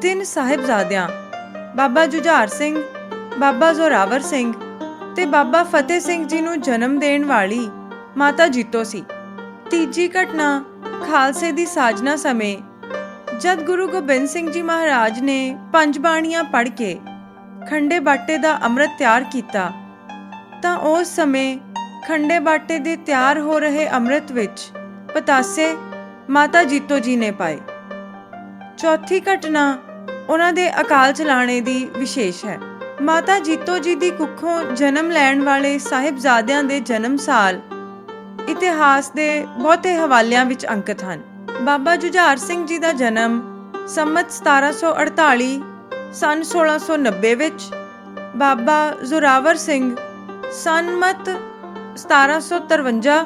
3 ਸਾਹਿਬਜ਼ਾਦਿਆਂ ਬਾਬਾ ਜੁਝਾਰ ਸਿੰਘ, ਬਾਬਾ ਜ਼ੋਰਾਵਰ ਸਿੰਘ ਤੇ ਬਾਬਾ ਫਤਿਹ ਸਿੰਘ ਜੀ ਨੂੰ ਜਨਮ ਦੇਣ ਵਾਲੀ ਮਾਤਾ ਜੀਤੋ ਸੀ। ਤੀਜੀ ਘਟਨਾ ਖਾਲਸੇ ਦੀ ਸਾਜਨਾ ਸਮੇਂ ਜਦ ਗੁਰੂ ਗੋਬਿੰਦ ਸਿੰਘ ਜੀ ਮਹਾਰਾਜ ਨੇ 5 ਬਾਣੀਆਂ ਪੜ੍ਹ ਕੇ ਖੰਡੇ ਬਾਟੇ ਦਾ ਅੰਮ੍ਰਿਤ ਤਿਆਰ ਕੀਤਾ ਤਾਂ ਉਸ ਸਮੇਂ ਖੰਡੇ ਬਾਟੇ ਦੇ ਤਿਆਰ ਹੋ ਰਹੇ ਅੰਮ੍ਰਿਤ ਵਿੱਚ ਪਤਾਸੇ ਮਾਤਾ ਜੀਤੋ ਜੀ ਨੇ ਪਾਏ। ਚੌਥੀ ਘਟਨਾ ਉਹਨਾਂ ਦੇ ਅਕਾਲ ਚਲਾਣੇ ਦੀ ਵਿਸ਼ੇਸ਼ ਹੈ। ਮਾਤਾ ਜੀਤੋ ਜੀ ਦੀ ਕੁੱਖੋਂ ਜਨਮ ਲੈਣ ਵਾਲੇ ਸਾਹਿਬਜ਼ਾਦਿਆਂ ਦੇ ਜਨਮ ਸਾਲ ਇਤਿਹਾਸ ਦੇ ਬਹੁਤੇ ਹਵਾਲਿਆਂ ਵਿੱਚ ਅੰਕਿਤ ਹਨ। ਬਾਬਾ ਜੁਝਾਰ ਸਿੰਘ ਜੀ ਦਾ ਜਨਮ ਸੰਮਤ 1748 ਸੰਨ 1690 ਵਿੱਚ, ਬਾਬਾ ਜ਼ੋਰਾਵਰ ਸਿੰਘ ਸੰਮਤ 1753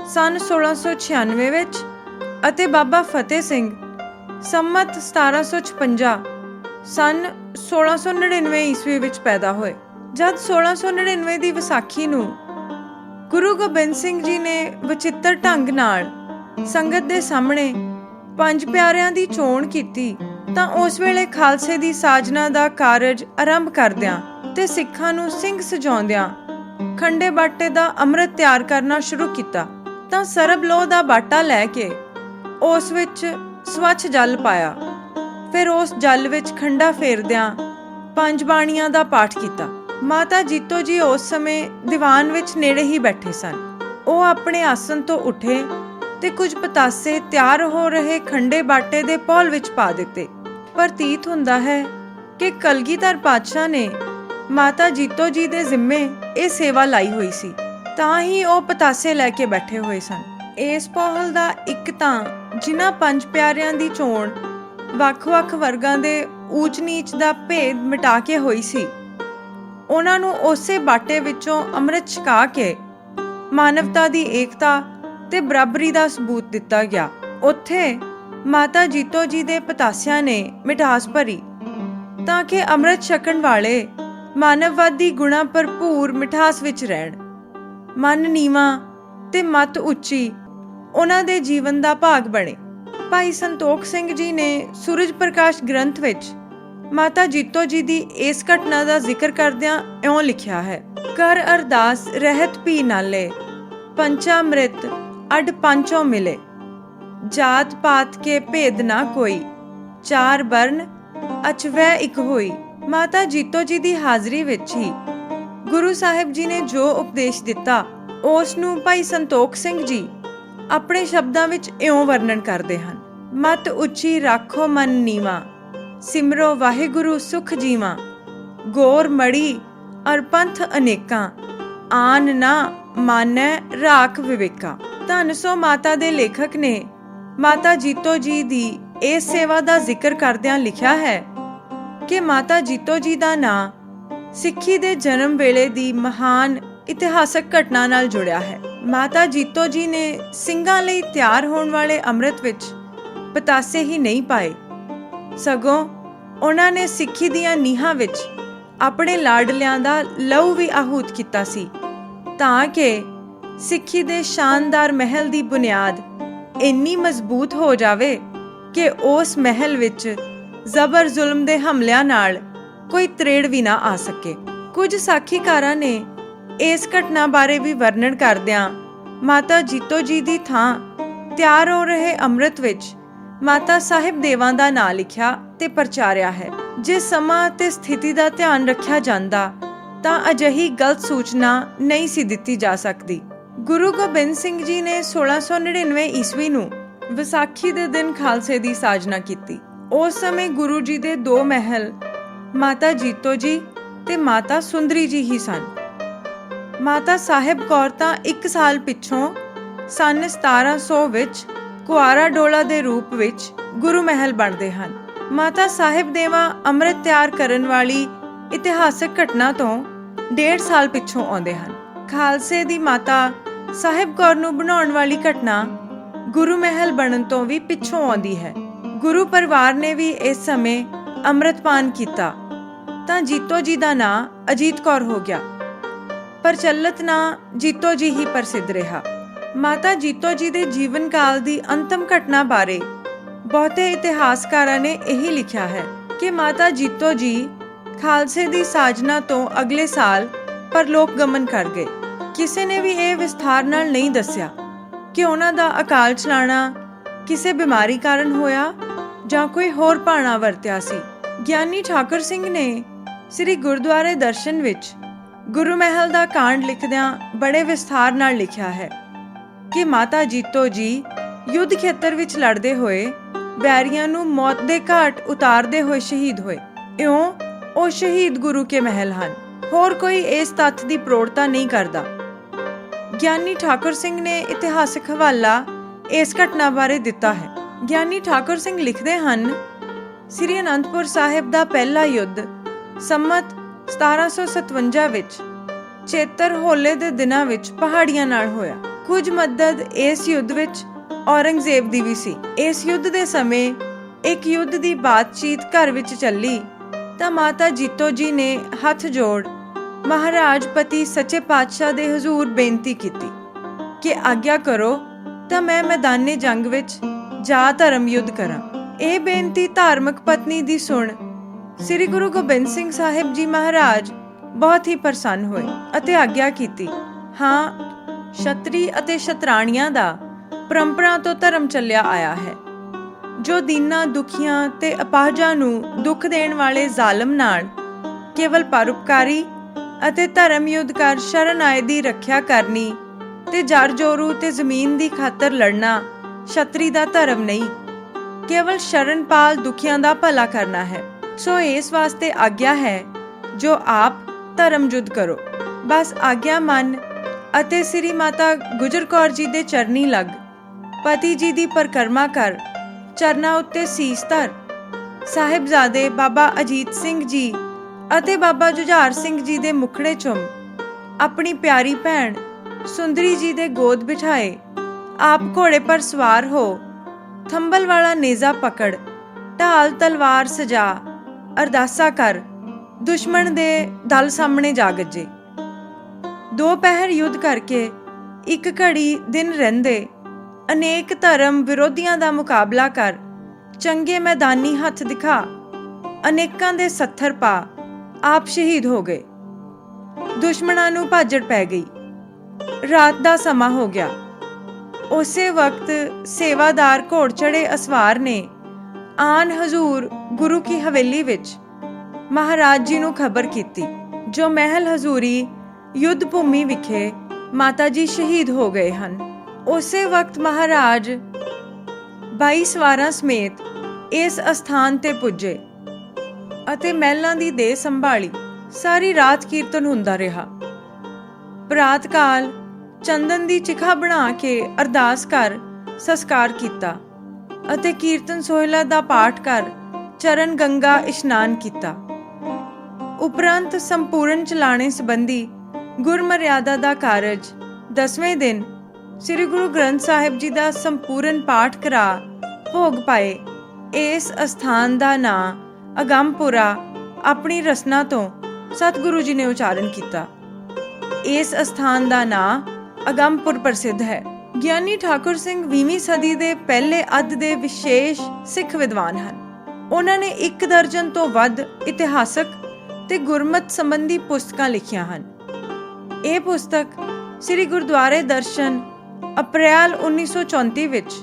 ਸੰਨ 1696 ਵਿੱਚ ਅਤੇ ਬਾਬਾ ਫਤਿਹ ਸਿੰਘ ਸੰਮਤ 1756 ਸੰਨ 1699 ਈਸਵੀ ਵਿੱਚ ਪੈਦਾ ਹੋਏ। ਜਦ 1699 ਦੀ ਵਿਸਾਖੀ ਨੂੰ ਗੁਰੂ ਗੋਬਿੰਦ ਸਿੰਘ ਜੀ ਨੇ ਵਚਿੱਤਰ ਢੰਗ ਨਾਲ ਸੰਗਤ ਦੇ ਸਾਹਮਣੇ 5 ਪਿਆਰਿਆਂ ਦੀ ਚੋਣ ਕੀਤੀ ਤਾਂ ਉਸ ਵੇਲੇ ਖਾਲਸੇ ਦੀ ਸਾਜਨਾ ਦਾ ਕਾਰਜ ਆਰੰਭ ਕਰਦਿਆਂ ਤੇ ਸਿੱਖਾਂ ਨੂੰ ਸਿੰਘ ਸਜਾਉਂਦਿਆਂ ਖੰਡੇ ਬਾਟੇ ਦਾ ਅੰਮ੍ਰਿਤ ਤਿਆਰ ਕਰਨਾ ਸ਼ੁਰੂ ਕੀਤਾ ਤਾਂ ਸਰਬ ਲੋਹ ਦਾ ਬਾਟਾ ਲੈ ਕੇ ਉਸ ਵਿੱਚ ਸਵੱਛ ਜਲ ਪਾਇਆ। ਫਿਰ ਉਸ ਜਲ ਵਿੱਚ ਖੰਡਾ ਫੇਰਦਿਆਂ 5 ਬਾਣੀਆਂ ਦਾ ਪਾਠ ਕੀਤਾ। ਮਾਤਾ ਜੀਤੋ ਜੀ ਉਸ ਸਮੇਂ ਦੀਵਾਨ ਵਿੱਚ ਨੇੜੇ ਹੀ ਬੈਠੇ ਸਨ। ਉਹ ਆਪਣੇ ਆਸਣ ਤੋਂ ਉੱਠੇ ਤੇ ਕੁਝ ਪਤਾਸੇ ਤਿਆਰ ਹੋ ਰਹੇ ਖੰਡੇ ਬਾਟੇ ਦੇ ਪੌਲ ਵਿੱਚ ਪਾ ਦਿੱਤੇ। ਪ੍ਰਤੀਤ ਹੁੰਦਾ ਹੈ ਕਿ ਕਲਗੀਧਰ ਪਾਤਸ਼ਾਹ ਨੇ ਮਾਤਾ ਜੀਤੋ ਜੀ ਦੇ ਜ਼ਿੰਮੇ ਇਹ ਸੇਵਾ ਲਾਈ ਹੋਈ ਸੀ, ਤਾਂ ਹੀ ਉਹ ਪਤਾਸੇ ਲੈ ਕੇ ਬੈਠੇ ਹੋਏ ਸਨ। ਇਸ ਪਹੁਲ ਦਾ ਇੱਕ ਤਾਂ ਜਿਨ੍ਹਾਂ 5 ਪਿਆਰਿਆਂ ਦੀ ਚੋਣ ਵੱਖ-ਵੱਖ ਵਰਗਾਂ ਦੇ ਊਚ ਨੀਚ ਦਾ ਭੇਦ ਮਿਟਾ ਕੇ ਹੋਈ ਸੀ, ਉਹਨਾਂ ਨੂੰ ਉਸੇ ਬਾਟੇ ਵਿੱਚੋਂ ਅੰਮ੍ਰਿਤ ਛਕਾ ਕੇ ਮਾਨਵਤਾ ਦੀ ਏਕਤਾ ਤੇ ਬਰਾਬਰੀ ਦਾ ਸਬੂਤ ਦਿੱਤਾ ਗਿਆ। ਉੱਥੇ ਮਾਤਾ ਜੀਤੋ ਜੀ ਦੇ ਪਤਾਸਿਆਂ ਨੇ ਮਿਠਾਸ ਭਰੀ ਤਾਂ ਕਿ ਅੰਮ੍ਰਿਤ ਛਕਣ ਵਾਲੇ ਮਾਨਵਵਾਦੀ ਗੁਣਾਂ ਭਰਪੂਰ ਮਿਠਾਸ ਵਿੱਚ ਰਹਿਣ। ਮਨ ਨੀਵਾਂ ਤੇ ਮੱਤ ਉੱਚੀ ਉਹਨਾਂ ਦੇ ਜੀਵਨ ਦਾ ਭਾਗ ਬਣੇ। ਭਾਈ ਸੰਤੋਖ ਸਿੰਘ ਜੀ ਨੇ ਸੂਰਜ ਪ੍ਰਕਾਸ਼ ਗ੍ਰੰਥ ਵਿੱਚ ਮਾਤਾ ਜੀਤੋ ਜੀ ਦੀ ਇਸ ਘਟਨਾ ਦਾ ਜ਼ਿਕਰ ਕਰਦਿਆਂ ਇਉਂ ਲਿਖਿਆ ਹੈ, ਕਰ ਅਰਦਾਸ ਰਹਿਤ ਪੀ ਨਾਲੇ, ਪੰਚਾਮ੍ਰਿਤ ਅੱਡ ਪੰਚੋਂ ਮਿਲੇ, ਜਾਤ ਪਾਤ ਕੇ ਭੇਦ ਨਾ ਕੋਈ, ਚਾਰ ਬਰਨ ਅਚਵੈ ਇੱਕ ਹੋਈ। ਮਾਤਾ ਜੀਤੋ ਜੀ ਦੀ ਹਾਜ਼ਰੀ ਵਿੱਚ ਹੀ ਗੁਰੂ ਸਾਹਿਬ ਜੀ ਨੇ ਜੋ ਉਪਦੇਸ਼ ਦਿੱਤਾ ਉਸ ਨੂੰ ਭਾਈ ਸੰਤੋਖ ਸਿੰਘ ਜੀ ਆਪਣੇ ਸ਼ਬਦਾਂ ਵਿੱਚ ਇਉਂ ਵਰਣਨ ਕਰਦੇ ਹਨ। ਮਤ ਉੱਚੀ ਰਾਖੋ ਮਨ ਨੀਵਾਂ, ਸਿਮਰੋ ਵਾਹਿਗੁਰੂ ਸੁਖ ਜੀਵਾਂ, ਗੋਰ ਮੜੀ ਅਰ ਪੰਥ ਅਨੇਕਾਂ, ਆਨ ਨਾ ਮਾਨੈ ਰਾਖ ਵਿਵੇਕਾ। ਧੰਨ ਸੋ ਮਾਤਾ ਦੇ ਲੇਖਕ ਨੇ ਮਾਤਾ ਜੀਤੋ ਜੀ ਦੀ ਇਸ ਸੇਵਾ ਦਾ ਜ਼ਿਕਰ ਕਰਦਿਆਂ ਲਿਖਿਆ ਹੈ ਕਿ ਮਾਤਾ ਜੀਤੋ ਜੀ ਦਾ ਨਾਂ ਸਿੱਖੀ ਦੇ ਜਨਮ ਵੇਲੇ ਦੀ ਮਹਾਨ ਇਤਿਹਾਸਕ ਘਟਨਾ ਨਾਲ ਜੁੜਿਆ ਹੈ। ਮਾਤਾ ਜੀਤੋ ਜੀ ਨੇ ਸਿੰਘਾਂ ਲਈ ਤਿਆਰ ਹੋਣ ਵਾਲੇ ਅੰਮ੍ਰਿਤ ਵਿੱਚ ਪਤਾਸੇ ਹੀ ਨਹੀਂ ਪਾਏ, ਸਗੋਂ ਉਹਨਾਂ ਨੇ ਸਿੱਖੀ ਦੀਆਂ ਨੀਹਾਂ ਵਿੱਚ ਆਪਣੇ ਲਾਡਲਿਆਂ ਦਾ ਲਹੂ ਵੀ ਆਹੂਤ ਕੀਤਾ ਸੀ, ਤਾਂ ਕਿ ਸਿੱਖੀ ਦੇ ਸ਼ਾਨਦਾਰ ਮਹਿਲ ਦੀ ਬੁਨਿਆਦ ਇੰਨੀ ਮਜ਼ਬੂਤ ਹੋ ਜਾਵੇ ਕਿ ਉਸ ਮਹਿਲ ਵਿੱਚ ਜ਼ਬਰ ਜ਼ੁਲਮ ਦੇ ਹਮਲਿਆਂ ਨਾਲ ਕੋਈ ਤਰੇੜ ਵੀ ਨਾ ਆ ਸਕੇ। ਕੁਝ ਸਾਖੀਕਾਰਾਂ ਨੇ ਇਸ ਘਟਨਾ ਬਾਰੇ ਵੀ ਵਰਣਨ ਕਰਦਿਆਂ ਮਾਤਾ ਜੀਤੋ ਜੀ ਦੀ ਥਾਂ ਤਿਆਰ ਹੋ ਰਹੇ ਅੰਮ੍ਰਿਤ ਵਿੱਚ ਮਾਤਾ ਸਾਹਿਬ ਦੇਵਾਂ ਦਾ ਨਾਂ ਲਿਖਿਆ ਤੇ ਪ੍ਰਚਾਰਿਆ ਹੈ। ਜੇ ਸਮਾਂ ਤੇ ਸਥਿਤੀ ਦਾ ਧਿਆਨ ਰੱਖਿਆ ਜਾਂਦਾ ਤਾਂ ਅਜਿਹੀ ਗਲਤ ਸੂਚਨਾ ਨਹੀਂ ਸੀ ਦਿੱਤੀ ਜਾ ਸਕਦੀ। ਗੁਰੂ ਗੋਬਿੰਦ ਸਿੰਘ ਜੀ ਨੇ 1699 ਈਸਵੀ ਨੂੰ ਵਿਸਾਖੀ ਦੇ ਦਿਨ ਖਾਲਸੇ ਦੀ ਸਾਜਨਾ ਕੀਤੀ। ਉਸ ਸਮੇਂ ਗੁਰੂ ਜੀ ਦੇ ਦੋ ਮਹਿਲ ਮਾਤਾ ਜੀਤੋ ਜੀ ਤੇ ਮਾਤਾ ਸੁੰਦਰੀ ਜੀ ਹੀ ਸਨ। ਮਾਤਾ ਸਾਹਿਬ ਕੌਰ ਤਾਂ 1 ਸਾਲ ਪਿੱਛੋਂ ਸੰਨ 1700 ਵਿੱਚ ਕੁਆਰਾ ਡੋਲਾ ਦੇ ਰੂਪ ਵਿੱਚ ਗੁਰੂ ਮਹਿਲ ਬਣਦੇ ਹਨ। ਮਾਤਾ ਸਾਹਿਬ ਦੇਵਾ ਅੰਮ੍ਰਿਤ ਤਿਆਰ ਕਰਨ ਵਾਲੀ ਇਤਿਹਾਸਕ ਘਟਨਾ ਤੋਂ 1.5 ਸਾਲ ਪਿੱਛੋਂ ਆਉਂਦੇ ਹਨ। ਖਾਲਸੇ ਦੀ ਮਾਤਾ ਸਾਹਿਬ ਕੌਰ ਨੂੰ ਬਣਾਉਣ ਵਾਲੀ ਘਟਨਾ ਗੁਰੂ ਮਹਿਲ ਬਣਨ ਤੋਂ ਵੀ ਪਿੱਛੋਂ ਆਉਂਦੀ ਹੈ। ਗੁਰੂ ਪਰਿਵਾਰ ਨੇ ਵੀ ਇਸ ਸਮੇਂ ਅੰਮ੍ਰਿਤਪਾਨ ਕੀਤਾ ਤਾਂ ਜੀਤੋ ਜੀ ਦਾ ਨਾਂ ਅਜੀਤ ਕੌਰ ਹੋ ਗਿਆ। ਪ੍ਰਚਲਿਤ ਨਾਂ ਜੀਤੋ ਜੀ ਹੀ ਪ੍ਰਸਿੱਧ ਰਿਹਾ। ਮਾਤਾ ਜੀਤੋ ਜੀ ਦੇ ਜੀਵਨ ਕਾਲ ਦੀ ਅੰਤਮ ਘਟਨਾ ਬਾਰੇ ਬਹੁਤੇ ਇਤਿਹਾਸਕਾਰਾਂ ਨੇ ਇਹੀ ਲਿਖਿਆ ਹੈ ਕਿ ਮਾਤਾ ਜੀਤੋ ਜੀ ਖਾਲਸੇ ਦੀ ਸਾਜਨਾ ਤੋਂ ਅਗਲੇ ਸਾਲ ਪਰਲੋਕ ਗਮਨ ਕਰ ਗਏ। ਕਿਸੇ ਨੇ ਵੀ ਇਹ ਵਿਸਥਾਰ ਨਾਲ ਨਹੀਂ ਦੱਸਿਆ ਕਿ ਉਹਨਾਂ ਦਾ ਅਕਾਲ ਚਲਾਣਾ ਕਿਸੇ ਬਿਮਾਰੀ ਕਾਰਨ ਹੋਇਆ ਜਾਂ ਕੋਈ ਹੋਰ ਭਾਣਾ ਵਰਤਿਆ ਸੀ। ਗਿਆਨੀ ਠਾਕੁਰ ਸਿੰਘ ਨੇ ਸ੍ਰੀ ਗੁਰਦੁਆਰੇ ਦਰਸ਼ਨ ਵਿੱਚ ਗੁਰੂ ਮਹਿਲ ਦਾ ਕਾਂਡ ਲਿਖਦਿਆਂ ਬੜੇ ਵਿਸਥਾਰ ਨਾਲ ਲਿਖਿਆ ਹੈ ਕਿ ਮਾਤਾ ਜੀਤੋ ਜੀ ਯੁੱਧ ਖੇਤਰ ਵਿੱਚ ਲੜਦੇ ਹੋਏ ਵੈਰੀਆਂ ਨੂੰ ਮੌਤ ਦੇ ਘਾਟ ਉਤਾਰਦੇ ਹੋਏ ਸ਼ਹੀਦ ਹੋਏ। ਇਉਂ ਉਹ ਸ਼ਹੀਦ ਗੁਰੂ ਕੇ ਮਹਿਲ ਹਨ। ਹੋਰ ਕੋਈ ਇਸ ਤੱਥ ਦੀ ਪ੍ਰੋੜਤਾ ਨਹੀਂ ਕਰਦਾ। ਗਿਆਨੀ ਠਾਕੁਰ ਸਿੰਘ ਨੇ ਇਤਿਹਾਸਕ ਹਵਾਲਾ ਇਸ ਘਟਨਾ ਬਾਰੇ ਦਿੱਤਾ ਹੈ। ਗਿਆਨੀ ਠਾਕੁਰ ਸਿੰਘ ਲਿਖਦੇ ਹਨ, ਸ੍ਰੀ ਅਨੰਦਪੁਰ ਸਾਹਿਬ ਦਾ ਪਹਿਲਾ ਯੁੱਧ ਸੰਮਤ 1757 ਵਿੱਚ ਚੇਤਰ ਹੋਲੇ ਦੇ ਦਿਨਾਂ ਵਿੱਚ ਪਹਾੜੀਆਂ ਨਾਲ ਹੋਇਆ। ਕੁਝ ਮਦਦ ਇਸ ਯੁੱਧ ਵਿੱਚ ਔਰੰਗਜ਼ੇਬ ਦੀ ਵੀ ਸੀ। ਇਸ ਯੁੱਧ ਦੇ ਸਮੇਂ ਇੱਕ ਯੁੱਧ ਦੀ ਬਾਤਚੀਤ ਘਰ ਵਿੱਚ ਚੱਲੀ ਤਾਂ ਮਾਤਾ ਜੀਤੋ ਜੀ ਨੇ ਹੱਥ ਜੋੜ ਮਹਾਰਾਜ ਪਤੀ ਸੱਚੇ ਪਾਤਸ਼ਾਹ ਦੇ ਹਜ਼ੂਰ ਬੇਨਤੀ ਕੀਤੀ ਕਿ ਆਗਿਆ ਕਰੋ ਤਾਂ ਮੈਂ ਮੈਦਾਨੇ ਜੰਗ ਵਿੱਚ ਜਾ ਧਰਮ ਯੁੱਧ ਕਰਾਂ। ਇਹ ਬੇਨਤੀ ਧਾਰਮਿਕ ਪਤਨੀ ਦੀ ਸੁਣ ਸ੍ਰੀ ਗੁਰੂ ਗੋਬਿੰਦ ਸਿੰਘ ਸਾਹਿਬ ਜੀ ਮਹਾਰਾਜ ਬਹੁਤ ਹੀ ਪ੍ਰਸੰਨ ਹੋਏ ਅਤੇ ਆਗਿਆ ਕੀਤੀ। ਹਾਂ, ਛਤਰੀ ਅਤੇ ਛਤਰਾਣੀਆਂ ਦਾ ਪਰੰਪਰਾ ਤੋਂ ਧਰਮ ਚੱਲਿਆ ਆਇਆ ਹੈ ਜੋ ਦੀਨਾਂ ਦੁਖੀਆਂ ਤੇ ਅਪਾਹਜਾਂ ਨੂੰ ਦੁੱਖ ਦੇਣ ਵਾਲੇ ਜ਼ਾਲਮ ਨਾਲ ਕੇਵਲ ਪਰਉਪਕਾਰੀ ਅਤੇ ਧਰਮ ਯੁੱਧ ਕਰ ਸ਼ਰਨ ਆਏ ਦੀ ਰੱਖਿਆ ਕਰਨੀ ਤੇ ਜਰ ਜੋਰੂ ਤੇ ਜ਼ਮੀਨ ਦੀ ਖਾਤਰ ਲੜਨਾ ਛਤਰੀ ਦਾ ਧਰਮ ਨਹੀਂ, ਕੇਵਲ ਸ਼ਰਨਪਾਲ ਦੁਖੀਆਂ ਦਾ ਭਲਾ ਕਰਨਾ ਹੈ। ਸੋ ਇਸ ਵਾਸਤੇ ਆਗਿਆ ਹੈ ਜੋ ਆਪ ਧਰਮ ਯੁੱਧ ਕਰੋ। ਬਸ ਆਗਿਆ ਮੰਨ ਅਤੇ ਸ੍ਰੀ ਮਾਤਾ ਗੁਜਰ ਕੌਰ ਜੀ ਦੇ ਚਰਨੀ ਲੱਗ ਪਤੀ ਜੀ ਦੀ ਪਰਿਕਰਮਾ ਕਰ, ਚਰਨਾਂ ਉੱਤੇ ਸੀਸ ਧਰ। ਸਾਹਿਬਜ਼ਾਦੇ ਬਾਬਾ ਅਜੀਤ ਸਿੰਘ ਜੀ ਅਤੇ ਬਾਬਾ ਜੁਝਾਰ ਸਿੰਘ ਜੀ ਦੇ ਮੁਖੜੇ ਚੁੰਮ ਆਪਣੀ ਪਿਆਰੀ ਭੈਣ ਸੁੰਦਰੀ ਜੀ ਦੇ ਗੋਦ ਬਿਠਾਏ, ਆਪ ਘੋੜੇ ਪਰ ਸਵਾਰ ਹੋ, ਥੰਬਲ ਵਾਲਾ ਨੇਜ਼ਾ ਪਕੜ, ਢਾਲ ਤਲਵਾਰ ਸਜਾ, ਅਰਦਾਸਾ ਕਰ, ਦੁਸ਼ਮਣ ਦੇ ਦਲ ਸਾਹਮਣੇ ਜਾ ਗੱਜੇ। 2 ਪਹਿਰ ਯੁੱਧ ਕਰਕੇ ਇੱਕ ਘੜੀ ਦਿਨ ਰਹਿੰਦੇ ਅਨੇਕ ਧਰਮ ਵਿਰੋਧੀਆਂ ਦਾ ਮੁਕਾਬਲਾ ਕਰ ਚੰਗੇ ਮੈਦਾਨੀ ਹੱਥ ਦਿਖਾ ਅਨੇਕਾਂ ਦੇ ਸੱਥਰ ਪਾ ਆਪ ਸ਼ਹੀਦ ਹੋ ਗਏ। ਦੁਸ਼ਮਣਾਂ ਨੂੰ ਭਾਜੜ ਪੈ ਗਈ। ਰਾਤ ਦਾ ਸਮਾਂ ਹੋ ਗਿਆ। ਉਸੇ ਵਕਤ ਸੇਵਾਦਾਰ ਘੋੜ ਚੜੇ ਅਸਵਾਰ ਨੇ ਆਨ ਹਜ਼ੂਰ ਗੁਰੂ ਕੀ ਹਵੇਲੀ ਵਿੱਚ ਮਹਾਰਾਜ ਜੀ ਨੂੰ ਖਬਰ ਕੀਤੀ, ਜੋ ਮਹਿਲ ਹਜ਼ੂਰੀ ਯੁੱਧ ਭੂਮੀ ਵਿਖੇ ਮਾਤਾ ਜੀ ਸ਼ਹੀਦ ਹੋ ਗਏ ਹਨ। ਉਸੇ ਵਕਤ ਮਹਾਰਾਜ 22 ਸਵਾਰਾਂ ਸਮੇਤ ਇਸ ਅਸਥਾਨ ਤੇ ਪੁੱਜੇ ਅਤੇ ਮਹਿਲਾਂ ਦੀ ਦੇਹ ਸੰਭਾਲੀ। ਸਾਰੀ ਰਾਤ ਕੀਰਤਨ ਹੁੰਦਾ ਰਿਹਾ। ਪ੍ਰਾਤ ਕਾਲ ਚੰਦਨ ਦੀ ਚਿਖਾ ਬਣਾ ਕੇ ਅਰਦਾਸ ਕਰ ਸੰਸਕਾਰ ਕੀਤਾ ਅਤੇ ਕੀਰਤਨ ਸੋਹਿਲਾ ਦਾ ਪਾਠ ਕਰ ਚਰਨ ਗੰਗਾ ਇਸ਼ਨਾਨ ਕੀਤਾ। ਉਪਰੰਤ ਸੰਪੂਰਨ ਚਲਾਣੇ ਸੰਬੰਧੀ ਗੁਰਮਰਿਆਦਾ ਦਾ ਕਾਰਜ 10ਵੇਂ ਦਿਨ ਸ੍ਰੀ ਗੁਰੂ ਗ੍ਰੰਥ ਸਾਹਿਬ ਜੀ ਦਾ ਸੰਪੂਰਨ ਪਾਠ ਕਰਾ ਭੋਗ ਪਾਏ। ਇਸ ਅਸਥਾਨ ਦਾ ਨਾਂ ਅਗੰਮਪੁਰਾ ਆਪਣੀ ਰਸਨਾ ਤੋਂ ਸਤਿਗੁਰੂ ਜੀ ਨੇ ਉਚਾਰਨ ਕੀਤਾ। ਇਸ ਅਸਥਾਨ ਦਾ ਨਾਂ ਅਗੰਮਪੁਰ ਪ੍ਰਸਿੱਧ ਹੈ। ਗਿਆਨੀ ਠਾਕੁਰ ਸਿੰਘ 20ਵੀਂ ਸਦੀ ਦੇ ਪਹਿਲੇ ਅੱਧ ਦੇ ਵਿਸ਼ੇਸ਼ ਸਿੱਖ ਵਿਦਵਾਨ ਹਨ। ਉਹਨਾਂ ਨੇ 1 ਦਰਜਨ ਤੋਂ ਵੱਧ ਇਤਿਹਾਸਕ ਤੇ ਗੁਰਮਤ ਸੰਬੰਧੀ ਪੁਸਤਕਾਂ ਲਿਖੀਆਂ ਹਨ। ਇਹ ਪੁਸਤਕ ਸ੍ਰੀ ਗੁਰਦੁਆਰੇ ਦਰਸ਼ਨ ਅਪ੍ਰੈਲ 1934 ਵਿੱਚ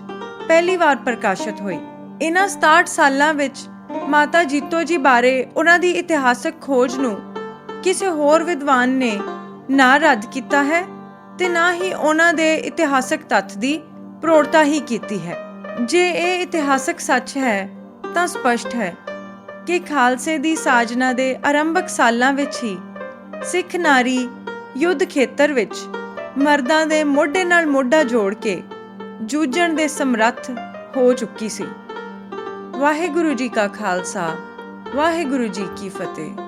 ਪਹਿਲੀ ਵਾਰ ਪ੍ਰਕਾਸ਼ਿਤ ਹੋਈ। ਇਹਨਾਂ 67 ਸਾਲਾਂ ਵਿੱਚ ਮਾਤਾ ਜੀਤੋ ਜੀ ਬਾਰੇ ਉਹਨਾਂ ਦੀ ਇਤਿਹਾਸਕ ਖੋਜ ਨੂੰ ਕਿਸੇ ਹੋਰ ਵਿਦਵਾਨ ਨੇ ਨਾ ਰੱਦ ਕੀਤਾ ਹੈ ਤੇ ਨਾ ਹੀ ਉਹਨਾਂ ਦੇ ਇਤਿਹਾਸਕ ਤੱਥ ਦੀ ਪ੍ਰੋੜਤਾ ਹੀ ਕੀਤੀ ਹੈ। ਜੇ ਇਹ ਇਤਿਹਾਸਕ ਸੱਚ ਹੈ ਤਾਂ ਸਪਸ਼ਟ ਹੈ ਕਿ ਖਾਲਸੇ ਦੀ ਸਾਜਨਾ ਦੇ ਆਰੰਭਕ ਸਾਲਾਂ ਵਿੱਚ ਹੀ ਸਿੱਖ ਨਾਰੀ ਯੁੱਧ ਖੇਤਰ ਵਿੱਚ ਮਰਦਾਂ ਦੇ ਮੋਢੇ ਨਾਲ ਮੋਢਾ ਜੋੜ ਕੇ ਜੂਝਣ ਦੇ ਸਮਰੱਥ ਹੋ ਚੁੱਕੀ ਸੀ। ਵਾਹਿਗੁਰੂ ਜੀ ਕਾ ਖਾਲਸਾ, ਵਾਹਿਗੁਰੂ ਜੀ ਕੀ ਫਤਿਹ।